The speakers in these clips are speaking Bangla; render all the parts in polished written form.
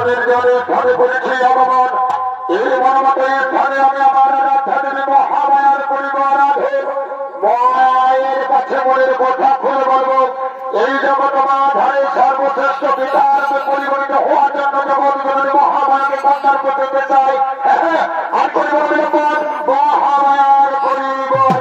মনের জলে ধরে পড়েছি অবমান এই মনমত ধরে আমি আমার রাধাদেবী মহামায়ার পরিবার আধে মায়ের কাছে মনের কথা খুলে বলবো এই জগৎ মাধারে সর্বশ্রেষ্ঠ পিতার পরিগণিত হওয়ার জন্য জগৎ জননী মহামায়াকে কন্যার করতে চাই। আর পরিবার মহামায়ার পরিবার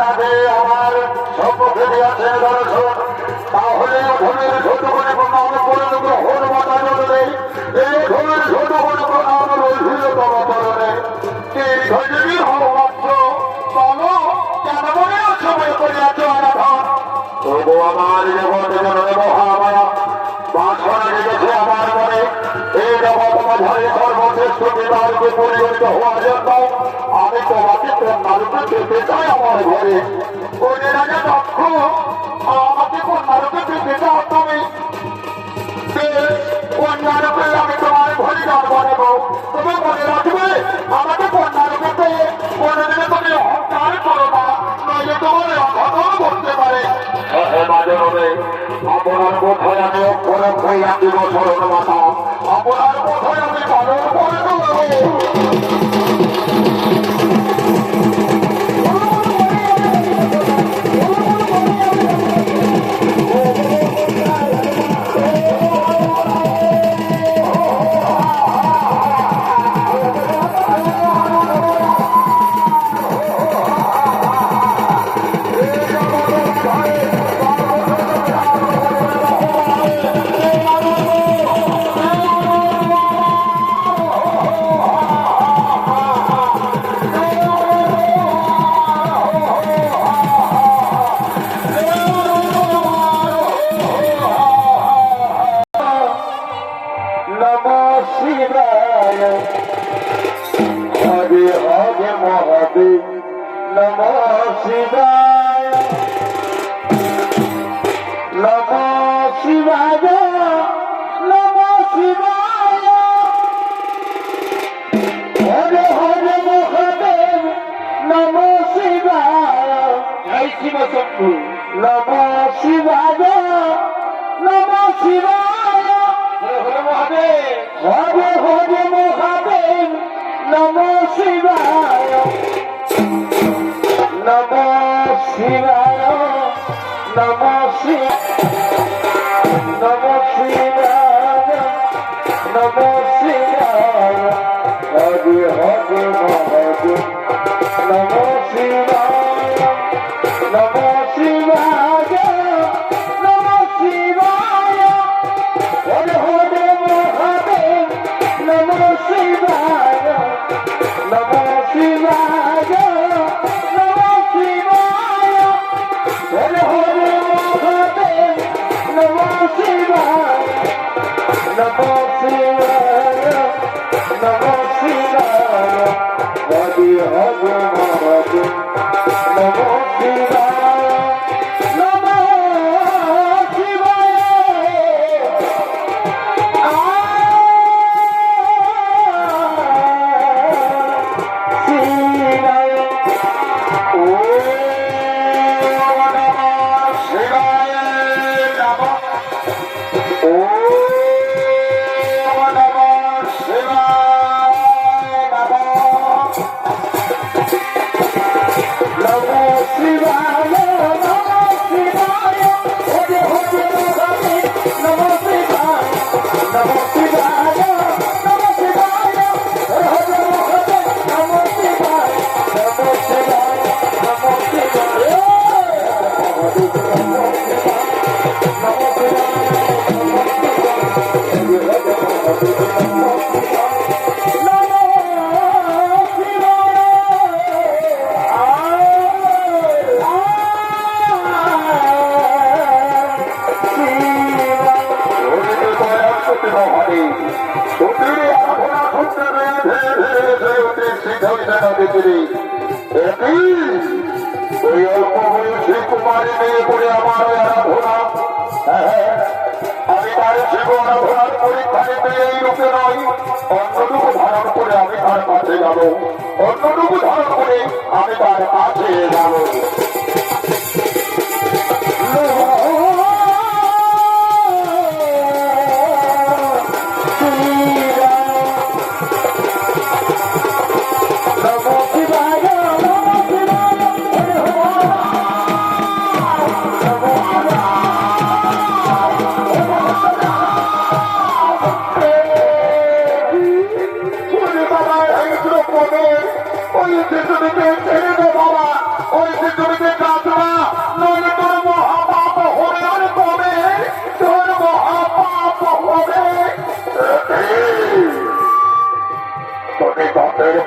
আধে আমার সম্মুখে দিয়েছে দর্শন তাহলে অধমের ছোট করে প্রণাম করে গ্রহণ মাতা জননে এই অধমের ছোট করে প্রণাম রহিলতম করণে দীর্ঘজীবী হওয়াচ্ছ বলো কেন মনে সময় করিয়াছ আরাধন তবু আমার জগৎ জননী মহামায়া বাসনা রেখেছে আমার মনে এই জগৎ মাঝারে সর্বশ্রেষ্ঠ বিবাহকে পরিগণিত হওয়ার জন্য আমি তোমাকে কন্যারূপে পেতে চাই আমার ঘরে ওই রাজা দক্ষ আমাকে কন্যারূপে পেতে চাও তুমি কন্যারূপে আমি তোমার ঘরে জন্ম নেব তুমি মনে রাখবে আমাকে কন্যারূপে পেয়ে কোনোদিনে তুমি অহংকার করো না নইলে তোমার অঘটন ঘটতে পারে আপনার কোথায় আমি অক্ষর হইয়া দিব স্মরণ মাতা আপনার কোথায় আমি পালন করে দেব শিবায় হরে হরে মহাদেব নমঃ শিবায় নমঃ শিবায় নমঃ শিবায় হরে হরে মহাদেব নমঃ শিবায় জয় শিব শম্ভু নমঃ শিবায় নমঃ শিবায় হরে হরে মহাদেব হরে হরে মহাদেব নমঃ শিবায় নমঃ শিবায় নমঃ শিবায় নমঃ শিবায় নমঃ শিবায় হরে হরে মহাদেব নমঃ শিবায় নমঃ শিবায় নমঃ শিবায় হরে হরে মহাদেব নমঃ শিবায় নমঃ শিবায় নমঃ শিবায় হরে হরে মহাদেব নমঃ শিবায় নমঃ শিবায় নমঃ শিবায় হরে হরে মহাদেব নমঃ শিবায় নমঃ শিবায় ওই অল্প বয়সী কুমারী মেয়ে করে আমার আরাধনা আমি তার জীবন আরাধনার পরীক্ষা নিতে এই রূপে নয় অন্যটুকু ধারণ করে আমি তার কাছে যাব অন্যটুকু ধারণ করে আমি তার কাছে যাব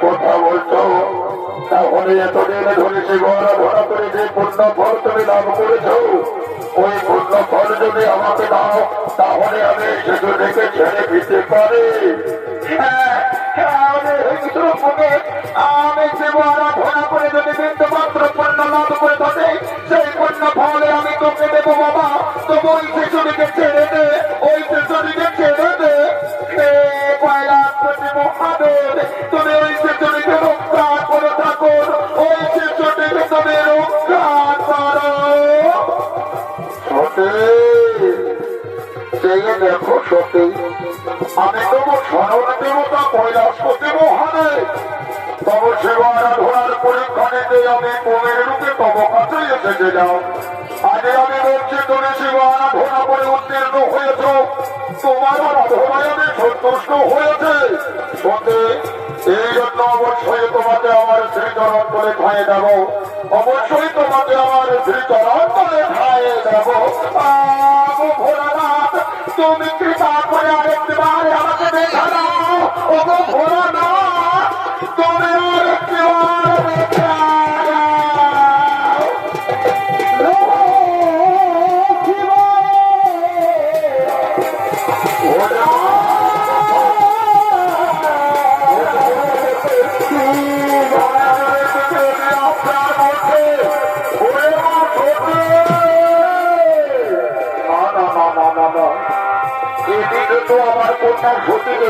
কথা বলছো তাহলে এতদিন ধরে সে গড়া ভরা করে যে পূর্ণ ফল তুমি লাভ করেছ ওই পূর্ণ ফল যদি আমাকে দাও তাহলে আমি সেতু থেকে ছেড়ে দিতে পারি আমি যে গড়া ভরা করে যদি বিন্দু মাত্র পূর্ণ লাভ করে থাকে সেই পূর্ণ ফলে আমি তোকে দেবো বাবা তবু ওই শিশুটিকে ছেড়ে দে ওই শিশুটিকে ছেড়ে দে মহাদেব তুমি ওই শিশুটিকে রক্ষা করে থাকো ওই শিশুটিকে তুমি রক্ষা করো দেখো সত্যি আমি তোমার স্মরণ দেবতা কৈলাসপতি মহাদেব তব সেবা আরাধনার পরীক্ষা নিতে আমি কুমের রূপে তব কাছে এসেছে যাও আগে আমি বলছি তুমি সেবা আরাধনা করে উত্তীর্ণ হয়েছ তোমার আরাধনায় আমি সন্তুষ্ট হয়েছে সত্যি এই জন্য অবশ্যই তোমাকে আমার শ্রীচরণ করে খাইয়ে দেব অবশ্যই তোমাকে আমার শ্রীচরণ করে খাইয়ে দেব ভোলানাথ তুমি কৃপা করে আরেকবার আমাকে দেখা দাও ও ভোলানাথ তুমি আরেকবার দেখা দাও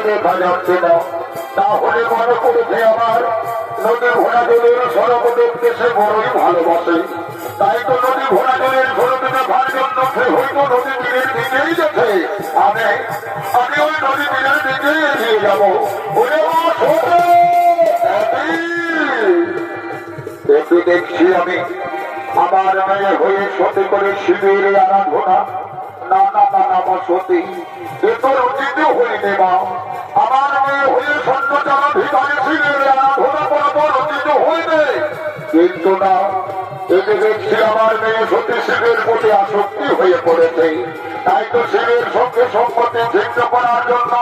দেখা যাচ্ছে না। তাহলে মনে করেছে আমার নদী ঘোড়া জলের সড়ক দেখতে সে বড়ই ভালোবাসে। তাই তো নদী ঘোড়া জলের সড়ক দেখার জন্য সে হয়তো নদী তীরের দিকেই গেছে। আমি ওই নদী তীরের দিকেই এগিয়ে যাবো। একটু দেখছি আমি আমার মেয়ে হয়ে সত্যি করে শিবের আরাধনা। না না না না আমার সত্যি এ তো উচিত হইনি মা। আমার মেয়ে হয়ে সত্য যারা ভিতরে শিবের আরাধনা করার উচিত হইবে। কিন্তু না, এতে দেখছি আমার মেয়ে সত্যি শিবের প্রতি আসক্তি হয়ে পড়েছে। তাই তো শিবের সঙ্গে সম্পত্তি ছিন্ন করার জন্য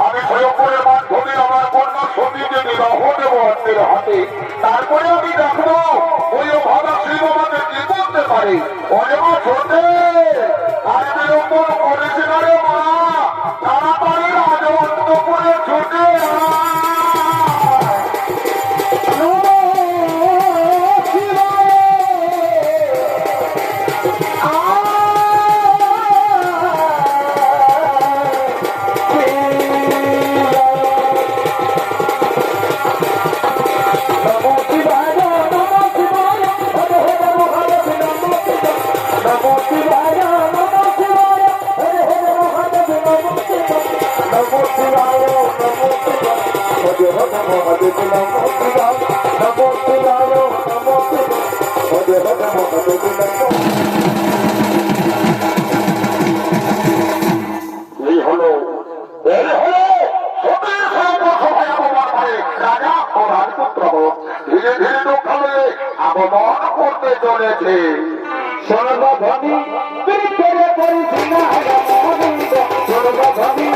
আমি স্বয়ংবরের মাধ্যমে আমার কন্যা সতীকে বিবাহ দেব অন্যের হাতে। তারপরে আমি দেখবো ওই ভাবা শিব আমাকে কি বলতে পারে। অনেক ছোটে আরে বিলম্বন করেছে না রে মা, তাড়াতাড়ি রাজবন্ধ করে ছুটে ধীরে ধীরে দোকানে আগমন করতে চলেছে। সর্বধনী সর্বধনী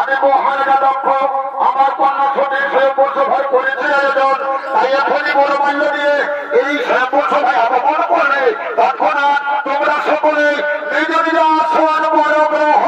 আমি মহারাজা দক্ষ আমার কন্যা ছোটে স্বয়ম্বর সভায় করেছে আয়োজন। তাই এখনই বড় মূল্য দিয়ে এই স্বয়ম্বর সভায় আগমন করলে তৎক্ষণাৎ তোমরা সকলে নিজ নিজ আসন বড় গ্রহ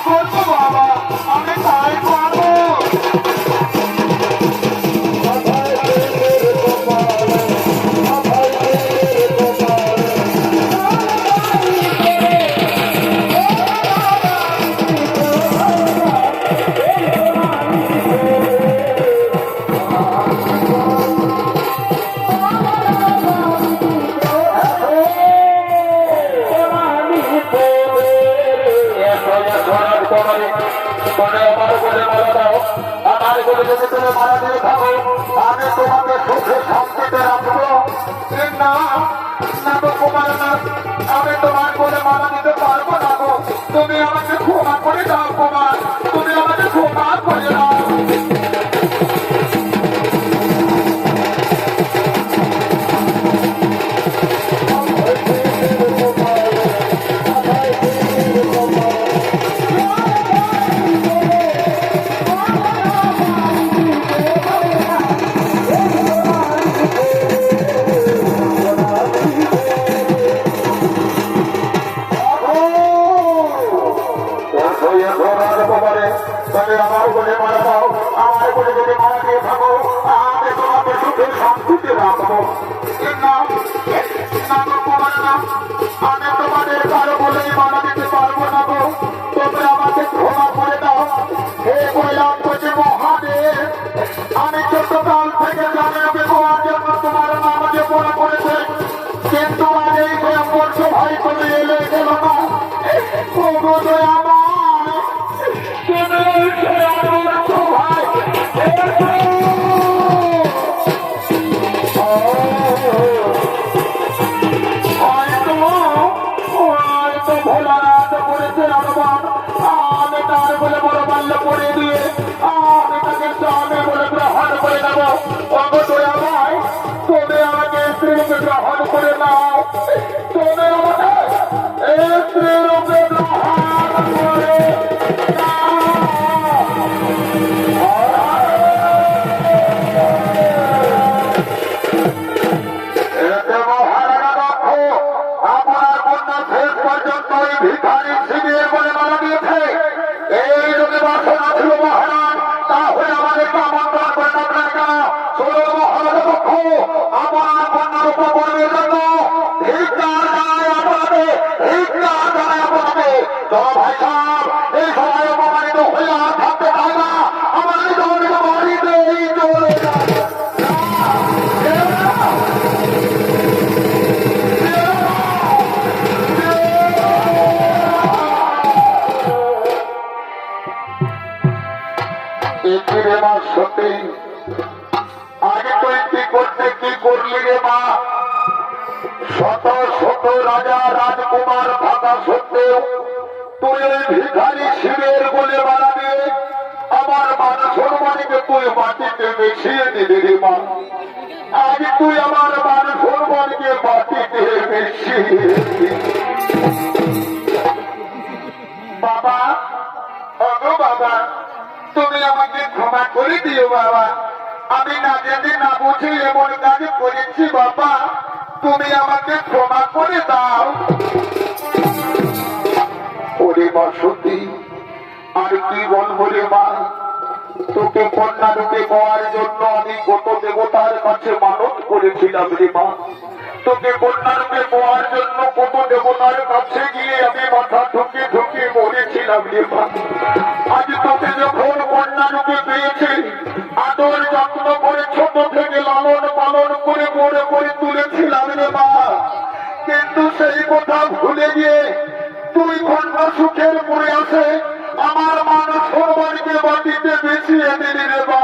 করবো বাবা, আমি তাই করবো। আমি তোমাকে সুখে শান্তিতে রাখবো না, না গো কুমার না, আমি তোমার বলে মারা দিতে পারবো না গো। তুমি আমাকে ক্ষমা করে দাও কুমার, তুমি আমাকে ক্ষমা করে দাও। তবে আমার বলে মারা দাও, আমার বলে যদি মারা দিয়ে থাকো, আমি তোমাকে সুখে শান্তিতে রাখবো না, না গো কুমার না, আমি তোমাদের কারো বলেই মারা দিতে পারবো না গো। তবে আমাকে ক্ষমা করে দাও হে বললাম যে মহাদেব, আমি ছোটকাল থেকে জানি আমি হওয়ার জন্য তোমার নামাজে পড়া করেছে, কিন্তু আর এই বর্ষ ভাই তুমি এলে গেল না। গ্রহণ করে নাও, তুমি আমাকে স্ত্রীর রূপে গ্রহণ করে আপনার কন্যা শেষ পর্যন্ত ওই ভিখারি শিবির বলে মারা দিয়েছে। এই যদি বাসনা ছিল মহারাজ, তাহলে আমাদেরকে আমন্ত্রণ করে আপনার কেন ষোলো মহারাজ পক্ষ আমার কন্যার উপর পড়বে জন্য ধিক্কার জানায় আপনাকে, ধিক্কার জানায় আপনাকে। চলো ভাই সাহেব, এই সবাই অপমানিত হয়ে আর থাকতে চায় না, আমার নিজের বাড়িতেই চলে যায়। সত্যি আগে তুই কি করতে কি করলি রে মা? শত শত রাজা রাজকুমার থাকা সত্ত্বেও তুই ওই ভিখারি শিবের বলে মারা দিয়ে আমার মান সম্মানকে তুই মাটিতে মিশিয়ে দিলি রে মা। আজ তুই আমার মান সম্মানকে মাটিতে মিশিয়ে দিলি। বাবা, ওগো বাবা, তুমি আমাকে ক্ষমা করে দিও বাবা, আমি না জেনে না বুঝে এমন কাজ করেছি বাবা, তুমি আমাকে ক্ষমা করে দাও। ওরে মা সত্যি আর কি বলবো রে মা, তোকে কন্যা রূপে পাওয়ার জন্য আমি কত দেবতার কাছে মানত করেছিলাম রে মা। তোকে কন্যা রূপে পাওয়ার জন্য কত দেবতার কাছে গিয়ে আমি মাথা ঠুকে ঠুকে মরেছিলাম রে মা। আজ তোকে যখন কন্যা রূপে পেয়েছি, আদর যত্ন করে ছোট থেকে লালন পালন করে বড় করে তুলেছিলাম রে মা। কিন্তু সেই কথা ভুলে গিয়ে তুই খন্ড সুখের পরে আসে আমার মান সম্মানকে মাটিতে মিশিয়ে দিলি রে মা।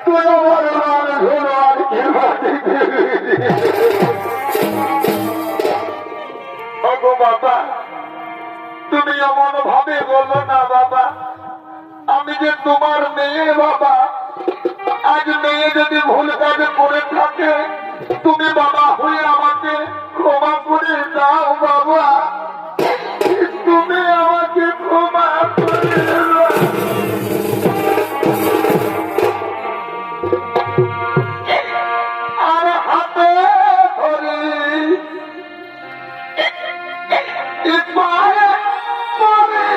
তুই আমার মান সম্মানকে মাটিতে বাবা, তুমি এমন ভাবে বলো না বাবা, আমি যে তোমার মেয়ে বাবা। আজ মেয়ে যদি ভুল কাজ করে থাকে, তুমি বাবা হয়ে আমাকে ক্ষমা করে দাও বাবা, তুমি আমাকে ক্ষমা করে দাও। আর হাতে ধরে পায়ে পড়ে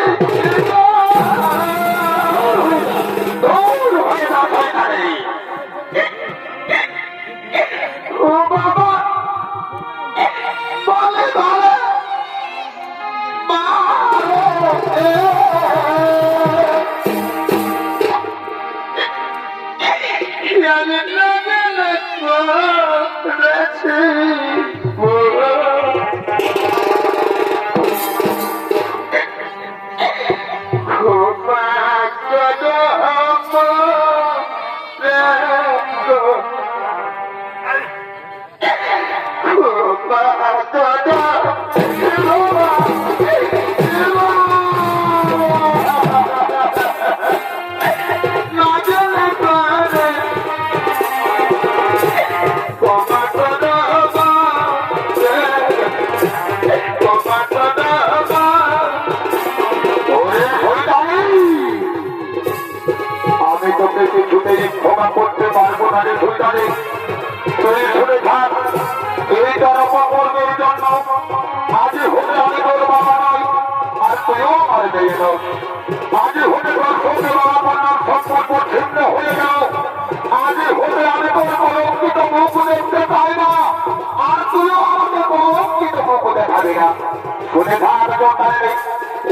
কাজে সুইটারে তুই শুনে থাক এই তার অপকর্মের জন্য আজ হলে আমি তোর বাবা নই আর তুইও আমার মেয়ে নয় আজ হলে তোর সঙ্গে বাবা কন্যার সম্পর্ক ছিন্ন হয়ে গেল আজ হলে আমি তোর কলঙ্কিত মুখ দেখতে পাই না আর তুইও আমাকে কলঙ্কিত মুখ দেখাবি না শুনে থাক জন্মারে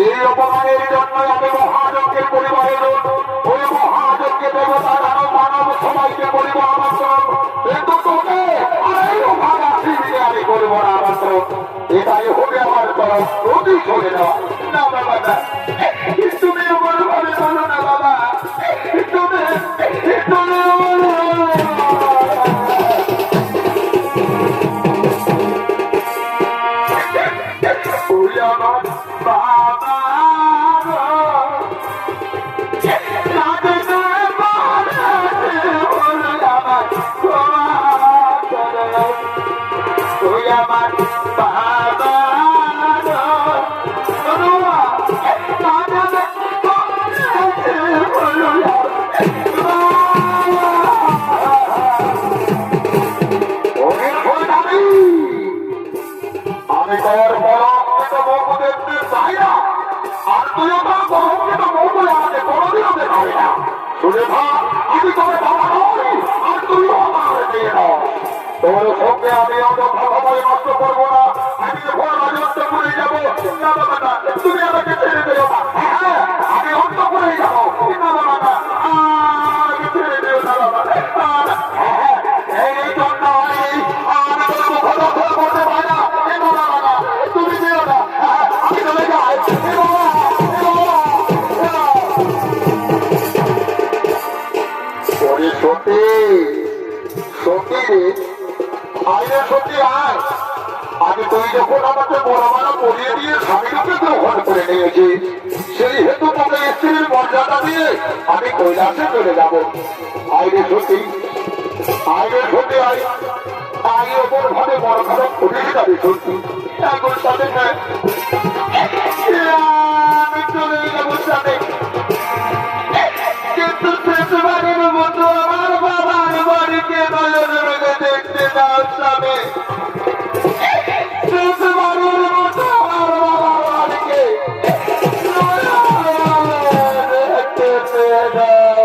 এই অপমানের জন্য আমি মহাযজ্ঞের পরিবারের ওই মহাযজ্ঞে দেবতা দানব মানব সবাইকে করিব আমন্ত্রণ কিন্তু তোকে আমি করব না আমন্ত্রণ এটাই হবে আমার তরফ প্রতি চলে যাওয়া না বাবা না তুমি আমার ঘরে বলো না বাবা তুমি আমার বাবা আমার বাবা আমি তোর বড় মুখ দেখতে চাই না আর তুইও তোর বড় মুখ আমাকে কোনোদিনও দেখাবি না শুনে ভাব আমি তোর বাবা নই আর তুইও আমার মেয়ে নয় তোর সঙ্গে আমি অযথা সময় নষ্ট করবো না আমি যখন অন্ত করে যাবো না বাবা না তুমি আমাকে ছেড়ে দেবো না হ্যাঁ আমি অন্ত করে যাবো না বাবা না আমাকে ছেড়ে দেবো না বাবা হ্যাঁ এই জন্য আমি তোর মুখ দখল করতে পারি না বাবা না তুমি দিও না আমি চলে যাই সত্যি সত্যি আইনে সত্যি আয় আমি তুই যখন আমাকে বড় বড় পড়িয়ে দিয়ে স্বামীকে গ্রহণ করে নিয়েছি সেই হেতু তোকে স্ত্রীর মর্যাদা দিয়ে আমি কৈলাসে চলে যাব আইনে সত্যি আই আইয়ের ওপর ভাবে বড় খারাপ খুঁজে যাবে সত্যি এখন তাদের আমি চলে যাবো সাথে কিন্তু শেষবারের মতো আমার বাবার বাড়িকে নজর রেখে দেখতে দাও স্বামী শেষবারের মতো আমার বাবার বাড়িকে দেখতে দাও